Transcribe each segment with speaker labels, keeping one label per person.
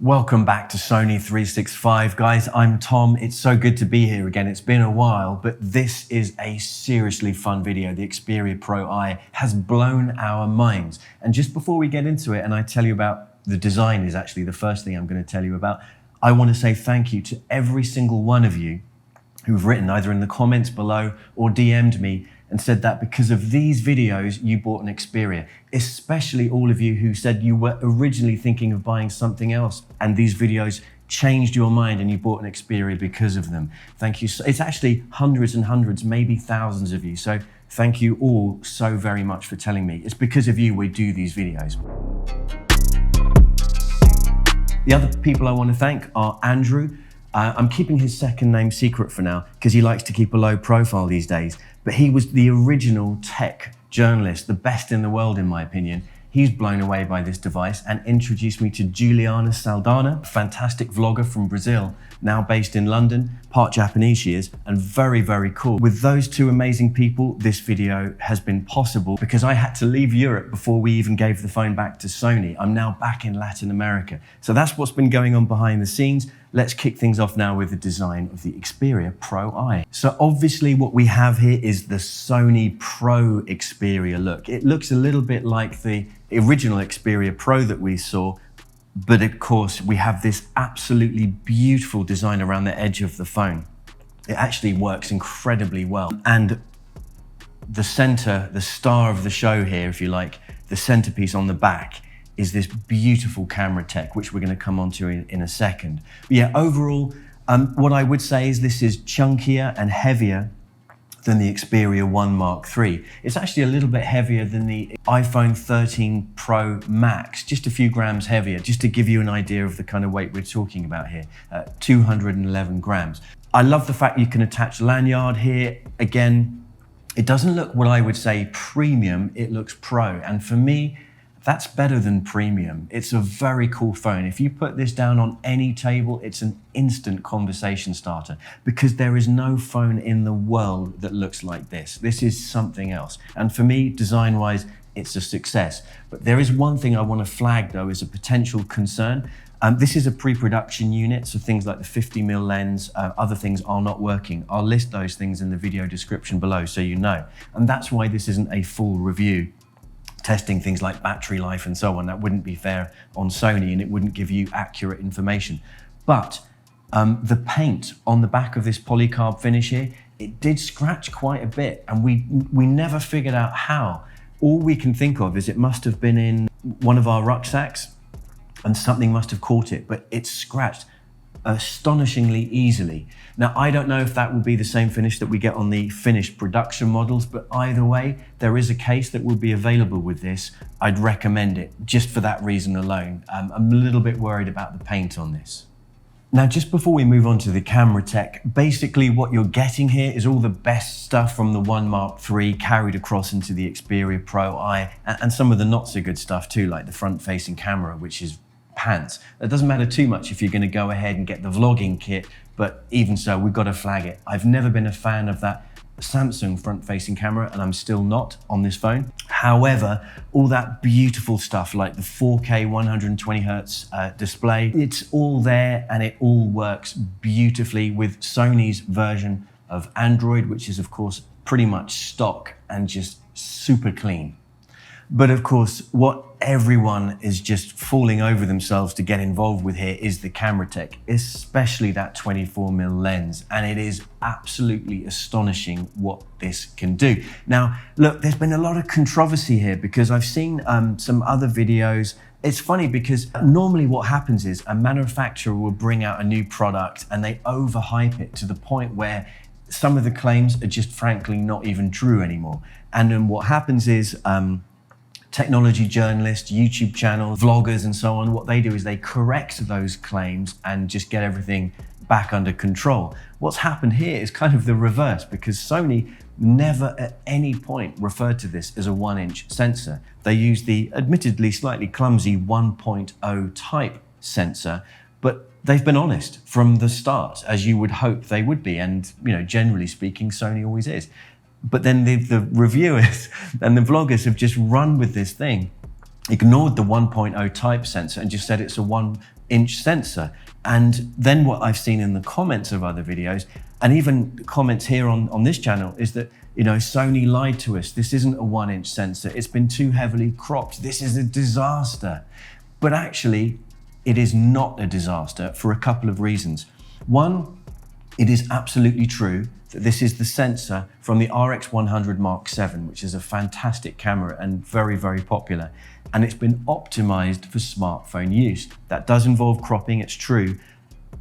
Speaker 1: Welcome back to Sony 365, guys. I'm Tom. It's so good to be here again. It's been a while, but this is a seriously fun video. The XPERIA Pro-I has blown our minds. And just before we get into it, and I tell you about the design is actually the first thing I'm going to tell you about, I want to say thank you to every single one of you who've written either in the comments below or DM'd me and said that because of these videos, you bought an XPERIA, especially all of you who said you were originally thinking of buying something else and these videos changed your mind and you bought an XPERIA because of them. Thank you. It's actually hundreds and hundreds, maybe thousands of you. So thank you all so very much for telling me. It's because of you we do these videos. The other people I want to thank are Andrew. I'm keeping his second name secret for now because he likes to keep a low profile these days. But he was the original tech journalist, the best in the world in my opinion. He's blown away by this device and introduced me to Juliana Saldana, a fantastic vlogger from Brazil, now based in London, part Japanese she is, and very, very cool. With those two amazing people, this video has been possible because I had to leave Europe before we even gave the phone back to Sony. I'm now back in Latin America. So that's what's been going on behind the scenes. Let's kick things off now with the design of the XPERIA Pro-I. So obviously what we have here is the Sony Pro XPERIA look. It looks a little bit like the original XPERIA Pro that we saw, but of course we have this absolutely beautiful design around the edge of the phone. It actually works incredibly well. And the center, the star of the show here, if you like, the centerpiece on the back, is this beautiful camera tech, which we're going to come on to in a second. But yeah, overall, what I would say is this is chunkier and heavier than the XPERIA 1 Mark III. It's actually a little bit heavier than the iPhone 13 Pro Max, just a few grams heavier, just to give you an idea of the kind of weight we're talking about here, 211 grams. I love the fact you can attach lanyard here. Again, it doesn't look what I would say premium, it looks pro. And for me, that's better than premium. It's a very cool phone. If you put this down on any table, it's an instant conversation starter because there is no phone in the world that looks like this. This is something else. And for me, design-wise, it's a success. But there is one thing I want to flag though as a potential concern. This is a pre-production unit, so things like the 50mm lens, other things are not working. I'll list those things in the video description below so you know. And that's why this isn't a full review. Testing things like battery life and so on. That wouldn't be fair on Sony and it wouldn't give you accurate information. But the paint on the back of this polycarb finish here, it did scratch quite a bit and we never figured out how. All we can think of is it must have been in one of our rucksacks and something must have caught it, but it's scratched astonishingly easily. Now, I don't know if that will be the same finish that we get on the finished production models, but either way, there is a case that will be available with this. I'd recommend it just for that reason alone. I'm a little bit worried about the paint on this. Now, just before we move on to the camera tech, basically what you're getting here is all the best stuff from the 1 Mark III carried across into the XPERIA Pro-I and some of the not so good stuff too, like the front-facing camera, which is pants. It doesn't matter too much if you're going to go ahead and get the vlogging kit, but even so, we've got to flag it. I've never been a fan of that Samsung front-facing camera, and I'm still not on this phone. However, all that beautiful stuff like the 4K 120Hz display, it's all there and it all works beautifully with Sony's version of Android, which is of course pretty much stock and just super clean. But of course, what everyone is just falling over themselves to get involved with here is the camera tech, especially that 24mm lens. And it is absolutely astonishing what this can do. Now, look, there's been a lot of controversy here because I've seen some other videos. It's funny because normally what happens is a manufacturer will bring out a new product and they overhype it to the point where some of the claims are just frankly not even true anymore. And then what happens is, technology journalists, YouTube channels, vloggers and so on, what they do is they correct those claims and just get everything back under control. What's happened here is kind of the reverse because Sony never at any point referred to this as a 1-inch sensor. They used the admittedly slightly clumsy 1.0 type sensor, but they've been honest from the start, as you would hope they would be. And generally speaking, Sony always is. But then the reviewers and the vloggers have just run with this thing, ignored the 1.0 type sensor and just said it's a 1 inch sensor. And then what I've seen in the comments of other videos, and even comments here on this channel, is that, you know, Sony lied to us. This isn't a 1-inch sensor. It's been too heavily cropped. This is a disaster. But actually, it is not a disaster for a couple of reasons. One, it is absolutely true that this is the sensor from the RX100 Mark VII, which is a fantastic camera and very, very popular. And it's been optimized for smartphone use. That does involve cropping, it's true.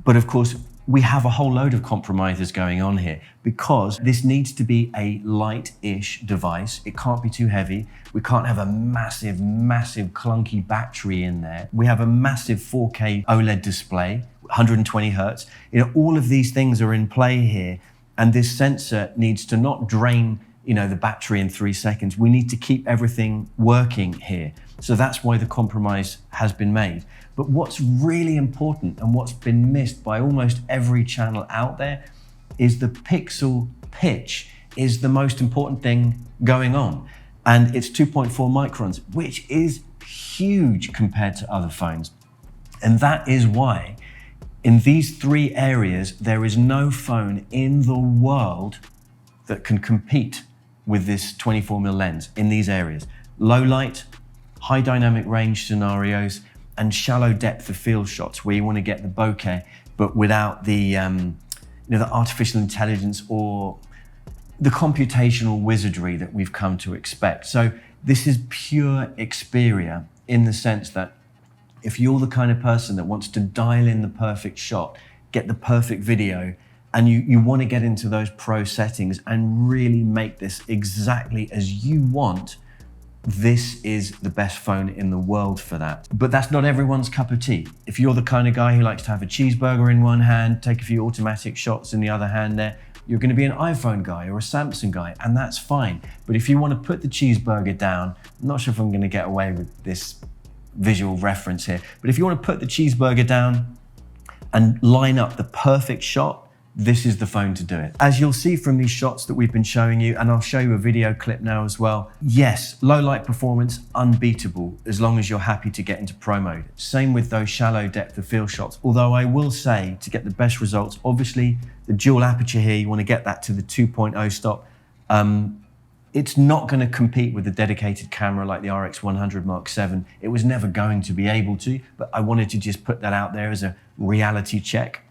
Speaker 1: But of course, we have a whole load of compromises going on here because this needs to be a light-ish device. It can't be too heavy. We can't have a massive, clunky battery in there. We have a massive 4K OLED display, 120 Hertz. You know, all of these things are in play here. And this sensor needs to not drain, you know, the battery in 3 seconds. We need to keep everything working here. So that's why the compromise has been made. But what's really important and what's been missed by almost every channel out there is the pixel pitch is the most important thing going on. And it's 2.4 microns, which is huge compared to other phones. And that is why in these 3 areas, there is no phone in the world that can compete with this 24mm lens in these areas. Low light, high dynamic range scenarios, and shallow depth of field shots where you want to get the bokeh, but without the, you know, the artificial intelligence or the computational wizardry that we've come to expect. So this is pure Xperia in the sense that if you're the kind of person that wants to dial in the perfect shot, get the perfect video, and you want to get into those pro settings and really make this exactly as you want, this is the best phone in the world for that. But that's not everyone's cup of tea. If you're the kind of guy who likes to have a cheeseburger in one hand, take a few automatic shots in the other hand there, you're going to be an iPhone guy or a Samsung guy, and that's fine. But if you want to put the cheeseburger down, I'm not sure if I'm going to get away with this visual reference here, but if you want to put the cheeseburger down and line up the perfect shot, this is the phone to do it. As you'll see from these shots that we've been showing you, and I'll show you a video clip now as well, yes, low light performance, unbeatable, as long as you're happy to get into pro mode. Same with those shallow depth of field shots, although I will say, to get the best results, obviously the dual aperture here, you want to get that to the 2.0 stop. It's not going to compete with a dedicated camera like the RX100 Mark VII. It was never going to be able to, but I wanted to just put that out there as a reality check.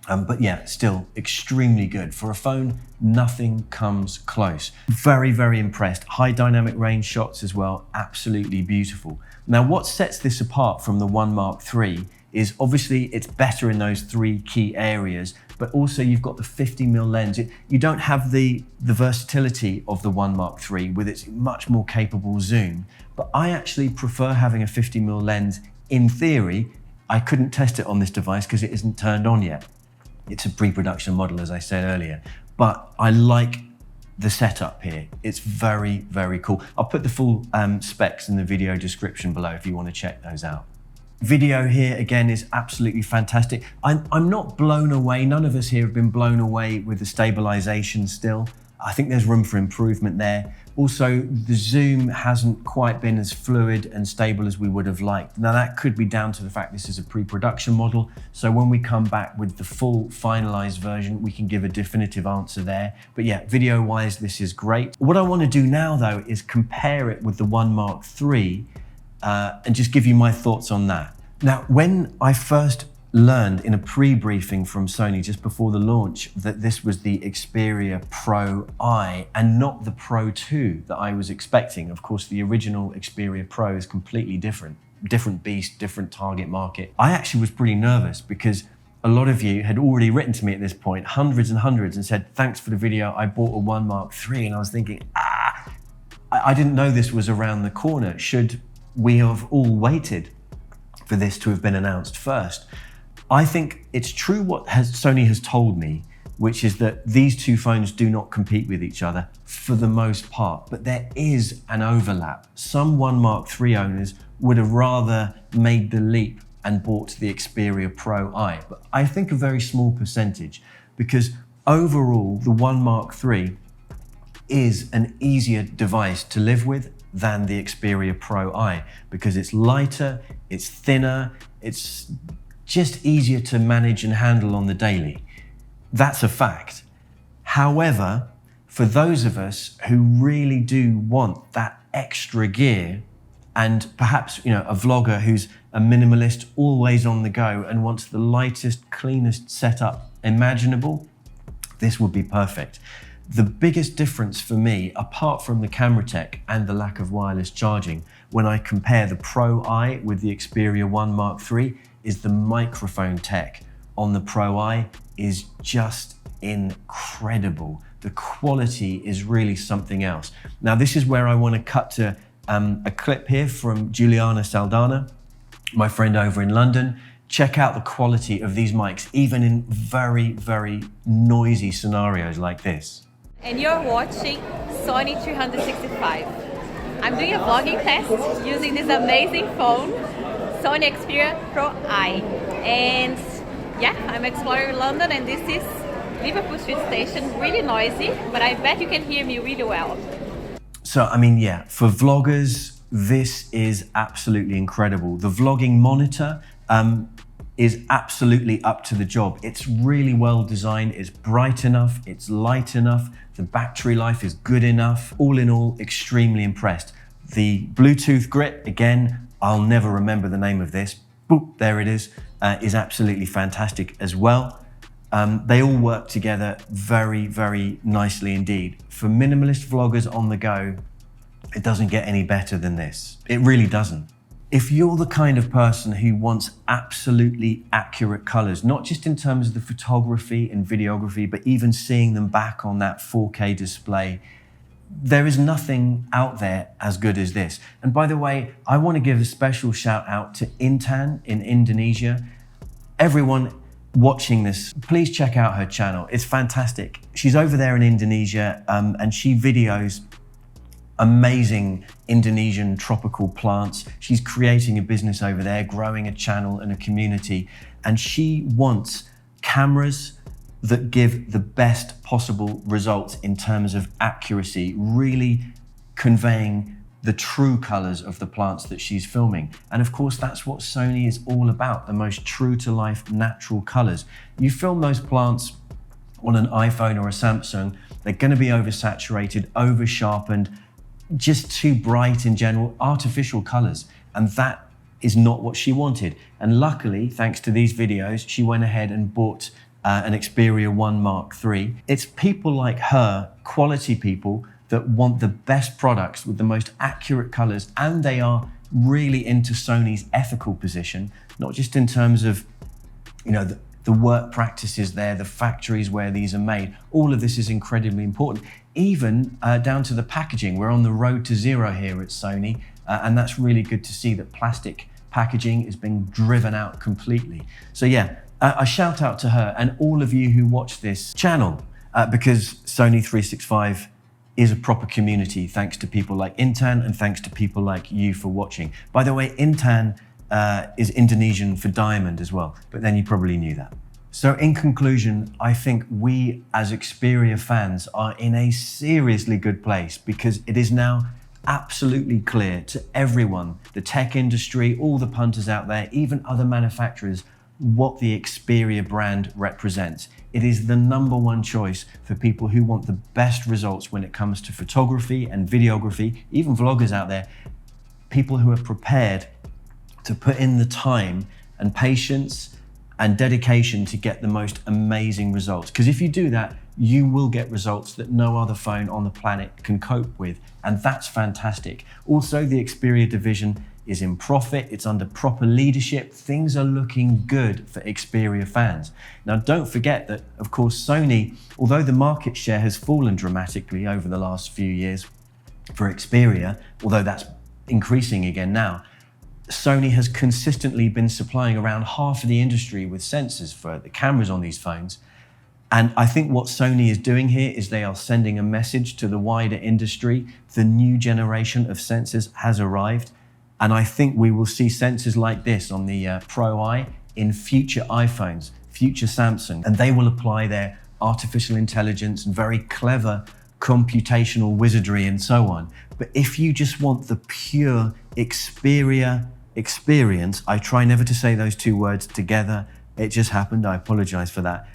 Speaker 1: But yeah, still extremely good. For a phone, nothing comes close. Very, very impressed. High dynamic range shots as well, absolutely beautiful. Now, what sets this apart from the One Mark III is obviously it's better in those 3 key areas, but also you've got the 50mm lens. You don't have the versatility of the One Mark III with its much more capable zoom, but I actually prefer having a 50mm lens in theory. I couldn't test it on this device because it isn't turned on yet. It's a pre-production model, as I said earlier, but I like the setup here. It's very, very cool. I'll put the full specs in the video description below if you want to check those out. Video here, again, is absolutely fantastic. I'm not blown away. None of us here have been blown away with the stabilization still. I think there's room for improvement there. Also, the zoom hasn't quite been as fluid and stable as we would have liked. Now, that could be down to the fact this is a pre-production model. So when we come back with the full finalized version, we can give a definitive answer there. But yeah, video-wise, this is great. What I want to do now, though, is compare it with the One Mark III and just give you my thoughts on that. Now, when I first learned in a pre-briefing from Sony just before the launch that this was the Xperia Pro-I and not the Pro 2 that I was expecting. Of course, the original Xperia Pro is completely different beast, different target market. I actually was pretty nervous because a lot of you had already written to me at this point, hundreds and hundreds, and said, thanks for the video, I bought a One Mark III. And I was thinking, I didn't know this was around the corner. Should we have all waited for this to have been announced first? I think it's true what Sony has told me, which is that these 2 phones do not compete with each other for the most part, but there is an overlap. Some One Mark III owners would have rather made the leap and bought the Xperia Pro-I, but I think a very small percentage, because overall, the One Mark III is an easier device to live with than the Xperia Pro-I, because it's lighter, it's thinner, it's just easier to manage and handle on the daily. That's a fact. However, for those of us who really do want that extra gear, and perhaps, a vlogger who's a minimalist, always on the go and wants the lightest, cleanest setup imaginable, this would be perfect. The biggest difference for me, apart from the camera tech and the lack of wireless charging, when I compare the Pro-I with the XPERIA 1 Mark III, is the microphone tech on the Pro-I is just incredible. The quality is really something else. Now, this is where I want to cut to a clip here from Juliana Saldana, my friend over in London. Check out the quality of these mics, even in very, very noisy scenarios like this.
Speaker 2: And you're watching Sony 365. I'm doing a vlogging test using this amazing phone, Sony XPERIA Pro-I. And yeah, I'm exploring London, and this is Liverpool Street Station, really noisy, but I bet you can hear me really well.
Speaker 1: So, yeah, for vloggers, this is absolutely incredible. The vlogging monitor is absolutely up to the job. It's really well designed, it's bright enough, it's light enough, the battery life is good enough. All in all, extremely impressed. The Bluetooth grip, again, I'll never remember the name of this. Boop, there it is absolutely fantastic as well. They all work together very, very nicely indeed. For minimalist vloggers on the go, it doesn't get any better than this. It really doesn't. If you're the kind of person who wants absolutely accurate colors, not just in terms of the photography and videography, but even seeing them back on that 4K display, there is nothing out there as good as this. And by the way, I want to give a special shout out to Intan in Indonesia. Everyone watching this, please check out her channel. It's fantastic. She's over there in Indonesia and she videos amazing Indonesian tropical plants. She's creating a business over there, growing a channel and a community. And she wants cameras that give the best possible results in terms of accuracy, really conveying the true colors of the plants that she's filming. And of course, that's what Sony is all about, the most true to life, natural colors. You film those plants on an iPhone or a Samsung, they're gonna be oversaturated, over-sharpened, just too bright in general, artificial colors. And that is not what she wanted. And luckily, thanks to these videos, she went ahead and bought an XPERIA 1 Mark III. It's people like her, quality people, that want the best products with the most accurate colors, and they are really into Sony's ethical position, not just in terms of, the work practices there, the factories where these are made. All of this is incredibly important, even down to the packaging. We're on the road to zero here at Sony, and that's really good to see that plastic packaging is being driven out completely. So yeah, a shout out to her and all of you who watch this channel, because Sony 365 is a proper community, thanks to people like Intan and thanks to people like you for watching. By the way, Intan is Indonesian for diamond as well, but then you probably knew that. So in conclusion, I think we as XPERIA fans are in a seriously good place, because it is now absolutely clear to everyone, the tech industry, all the punters out there, even other manufacturers, what the XPERIA brand represents. It is the #1 choice for people who want the best results when it comes to photography and videography, even vloggers out there, people who are prepared to put in the time and patience and dedication to get the most amazing results. Because if you do that, you will get results that no other phone on the planet can cope with. And that's fantastic. Also, the XPERIA division is in profit, it's under proper leadership, things are looking good for XPERIA fans. Now don't forget that, of course, Sony, although the market share has fallen dramatically over the last few years for XPERIA, although that's increasing again now, Sony has consistently been supplying around half of the industry with sensors for the cameras on these phones. And I think what Sony is doing here is they are sending a message to the wider industry. The new generation of sensors has arrived. And I think we will see sensors like this on the Pro-I in future iPhones, future Samsung, and they will apply their artificial intelligence and very clever computational wizardry and so on. But if you just want the pure XPERIA experience, I try never to say those two words together. It just happened, I apologize for that.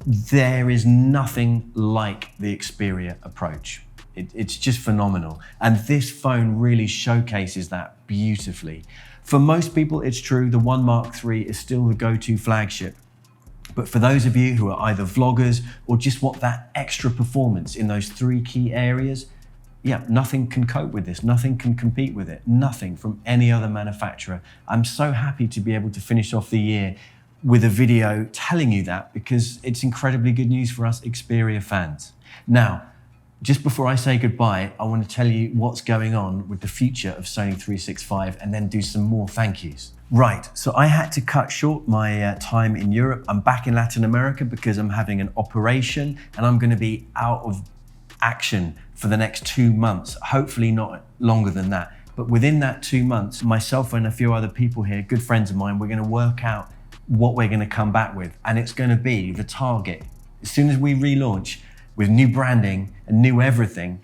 Speaker 1: There is nothing like the Xperia approach. It's just phenomenal. And this phone really showcases that beautifully. For most people, it's true, the One Mark III is still the go-to flagship. But for those of you who are either vloggers or just want that extra performance in those three key areas, yeah, nothing can cope with this, nothing can compete with it, nothing from any other manufacturer. I'm so happy to be able to finish off the year with a video telling you that, because it's incredibly good news for us Xperia fans. Now, just before I say goodbye, I want to tell you what's going on with the future of Sony 365 and then do some more thank yous. Right, so I had to cut short my time in Europe. I'm back in Latin America because I'm having an operation and I'm going to be out of action for the next 2 months, hopefully not longer than that. But within that 2 months, myself and a few other people here, good friends of mine, we're going to work out what we're going to come back with. And it's going to be the target. As soon as we relaunch with new branding and new everything,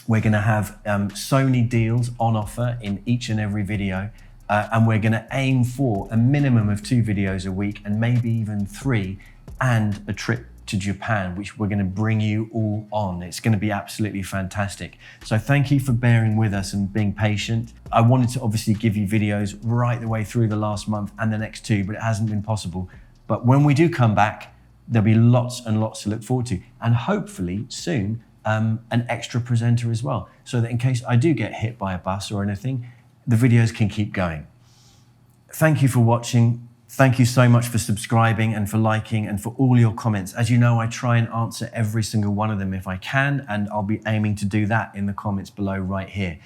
Speaker 1: we're going to have Sony deals on offer in each and every video. And we're going to aim for a minimum of 2 videos a week and maybe even 3, and a trip to Japan, which we're going to bring you all on. It's going to be absolutely fantastic. So thank you for bearing with us and being patient. I wanted to obviously give you videos right the way through the last month and the next 2, but it hasn't been possible. But when we do come back, there'll be lots and lots to look forward to. And hopefully soon, an extra presenter as well. So that in case I do get hit by a bus or anything, the videos can keep going. Thank you for watching. Thank you so much for subscribing and for liking and for all your comments. As you know, I try and answer every single one of them if I can, and I'll be aiming to do that in the comments below right here.